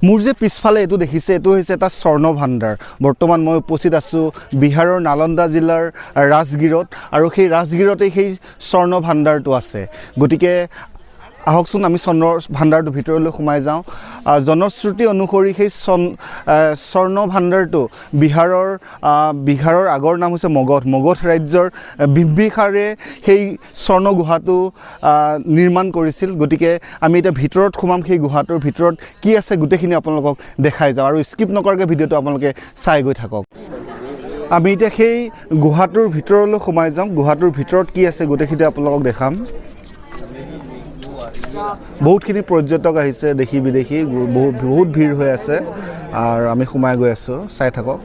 মোৰ যে পিছফালে এটো দেখিছে এটো হৈছে এটা স্বৰ্ণ ভাণ্ডাৰ বৰ্তমান মই উপস্থিত আছো বিহাৰৰ নালন্দা জিলাৰ ৰাজগিৰত আৰু সেই ৰাজগিৰতে সেই স্বৰ্ণ ভাণ্ডাৰটো আছে গতিকে আহকচোন আমি স্বৰ্ণ ভাণ্ডাৰটো ভিতৰলৈ সোমাই যাওঁ জনশ্ৰুতি অনুসৰি সেই স্বৰ্ণ ভাণ্ডাৰটো বিহাৰৰ আগৰ নাম হৈছে মগধ ৰাজ্যৰ বিম্বিসাৰে সেই স্বৰ্ণ গুহাটো নিৰ্মাণ কৰিছিল গতিকে আমি এটা ভিতৰত সোমাম সেই গুহাটোৰ ভিতৰত কি আছে গোটেইখিনি আপোনালোকক দেখাই যাওঁ আৰু স্কিপ নকৰাকৈ ভিডিঅ'টো আপোনালোকে চাই গৈ থাকক আমি এতিয়া সেই গুহাটোৰ ভিতৰলৈ সোমাই যাম গুহাটোৰ ভিতৰত কি আছে গোটেইখিনি আপোনালোকক দেখাম বহুতখিনি পৰ্যটক আহিছে দেখি বিদেশী বহুত ভিৰ হৈ আছে আৰু আমি সোমাই গৈ আছো চাই থাকক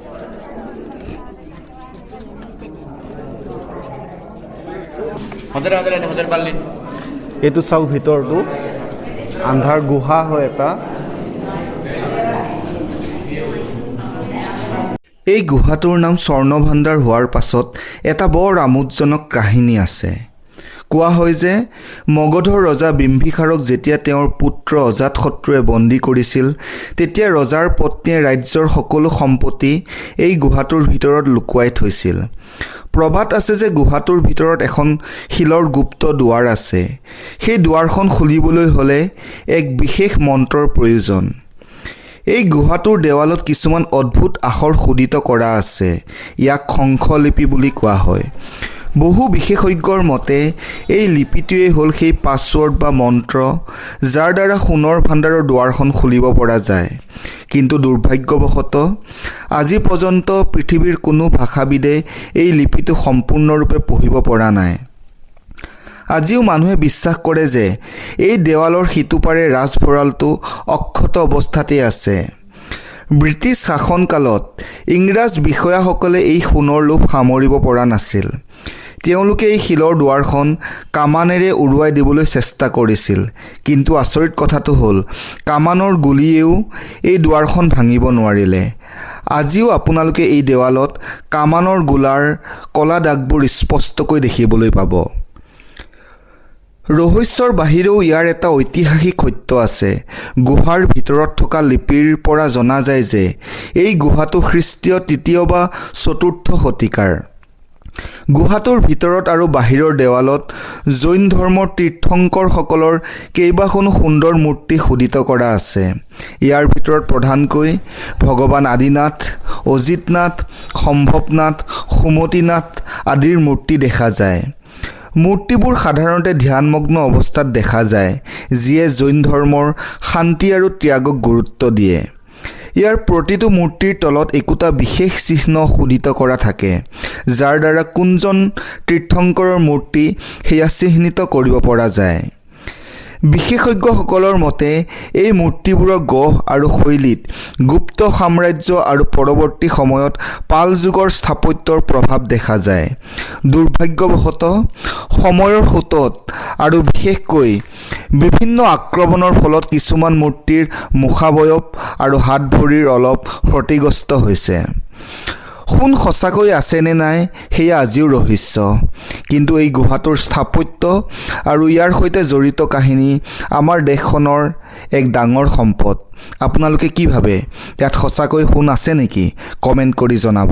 এইটো চাওক ভিতৰটো আন্ধাৰ গুহা হয় এটা এই গুহাটোৰ নাম স্বৰ্ণ ভাণ্ডাৰ হোৱাৰ পাছত এটা বৰ আমোদজনক কাহিনী আছে কোৱা হয় যে মগধৰ ৰজা বিম্বিসাৰক যেতিয়া তেওঁৰ পুত্ৰ অজাতশত্ৰুৱে বন্দী কৰিছিল তেতিয়া ৰজাৰ পত্নীয়ে ৰাজ্যৰ সকলো সম্পত্তি এই গুহাটোৰ ভিতৰত লুকুৱাই থৈছিল প্ৰবাদ আছে যে গুহাটোৰ ভিতৰত এখন শিলৰ গুপ্ত দুৱাৰ আছে সেই দুৱাৰখন খুলিবলৈ হ'লে এক বিশেষ মন্ত্ৰৰ প্ৰয়োজন এই গুহাটোৰ দেৱালত কিছুমান অদ্ভুত আখৰ খোদিত কৰা আছে ইয়াক শংখলিপি বুলি কোৱা হয় বহু বিশেষজ্ঞৰ মতে এই লিপিটোৱে হ'ল সেই পাছৱৰ্ড বা মন্ত্ৰ যাৰ দ্বাৰা সোণৰ ভাণ্ডাৰৰ দুৱাৰখন খুলিব পৰা যায় কিন্তু দুৰ্ভাগ্যবশতঃ আজি পৰ্যন্ত পৃথিৱীৰ কোনো ভাষাবিদে এই লিপিটো সম্পূৰ্ণৰূপে পঢ়িব পৰা নাই আজিও মানুহে বিশ্বাস কৰে যে এই দেৱালৰ সিটোপাৰে ৰাজভঁৰালটো অক্ষত অৱস্থাতেই আছে ব্ৰিটিছ শাসনকালত ইংৰাজ বিষয়াসকলে এই সোণৰ লোভ সামৰিব পৰা নাছিল তেওঁলোকে এই শিলৰ দুৱাৰখন কামানেৰে উৰুৱাই দিবলৈ চেষ্টা কৰিছিল কিন্তু আচৰিত কথাটো হ'ল কামানৰ গুলীয়েও এই দুৱাৰখন ভাঙিব নোৱাৰিলে আজিও আপোনালোকে এই দেৱালত কামানৰ গোলাৰ কলা দাগবোৰ স্পষ্টকৈ দেখিবলৈ পাব ৰহস্যৰ বাহিৰেও ইয়াৰ এটা ঐতিহাসিক সত্য আছে গুহাৰ ভিতৰত থকা লিপিৰ পৰা জনা যায় যে এই গুহাটো খ্ৰীষ্টীয় তৃতীয় বা চতুৰ্থ শতিকাৰ গুহাটোৰ ভিতৰত আৰু বাহিৰৰ দেৱালত জৈন ধৰ্মৰ তীৰ্থংকৰসকলৰ কেইবাখনো সুন্দৰ মূৰ্তি খোদিত কৰা আছে ইয়াৰ ভিতৰত প্ৰধানকৈ ভগৱান আদিনাথ অজিতনাথ সম্ভৱনাথ সুমতিনাথ আদিৰ মূৰ্তি দেখা যায় মূৰ্তিবোৰ সাধাৰণতে ধ্যানমগ্ন অৱস্থাত দেখা যায় যিয়ে জৈন ধৰ্মৰ শান্তি আৰু ত্যাগক গুৰুত্ব দিয়ে ইয়াৰ প্ৰতিটো মূৰ্তিৰ তলত একোটা বিশেষ চিহ্ন খোদিত কৰা থাকে যাৰ দ্বাৰা কোনজন তীৰ্থংকৰৰ মূৰ্তি সেয়া চিহ্নিত কৰিব পৰা যায় বিশেষজ্ঞসকলৰ মতে এই মূৰ্তিবোৰৰ গঢ় আৰু শৈলীত গুপ্ত সাম্ৰাজ্য আৰু পৰৱৰ্তী সময়ত পাল যুগৰ স্থাপত্যৰ প্ৰভাৱ দেখা যায় দুৰ্ভাগ্যবশতঃ সময়ৰ সোঁতত আৰু বিশেষকৈ বিভিন্ন আক্ৰমণৰ ফলত কিছুমান মূৰ্তিৰ মুখাৱয়ব আৰু হাত ভৰিৰ অলপ ক্ষতিগ্ৰস্ত হৈছে সোণ সঁচাকৈ আছে নে নাই সেয়া আজিও ৰহস্য কিন্তু এই গুহাটোৰ স্থাপত্য আৰু ইয়াৰ সৈতে জড়িত কাহিনী আমাৰ দেশখনৰ এক ডাঙৰ সম্পদ আপোনালোকে কি ভাবে ইয়াত সঁচাকৈ সোণ আছে নেকি কমেণ্ট কৰি জনাব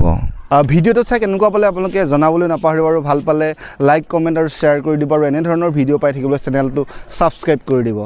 ভিডিঅ'টো চাই কেনেকুৱা পালে আপোনালোকে জনাবলৈ নাপাহৰিব আৰু ভাল পালে লাইক কমেণ্ট আৰু শ্বেয়াৰ কৰি দিব আৰু এনে ধৰণৰ ভিডিঅ' পাই থাকিবলৈ চেনেলটো ছাবস্ক্ৰাইব কৰি দিব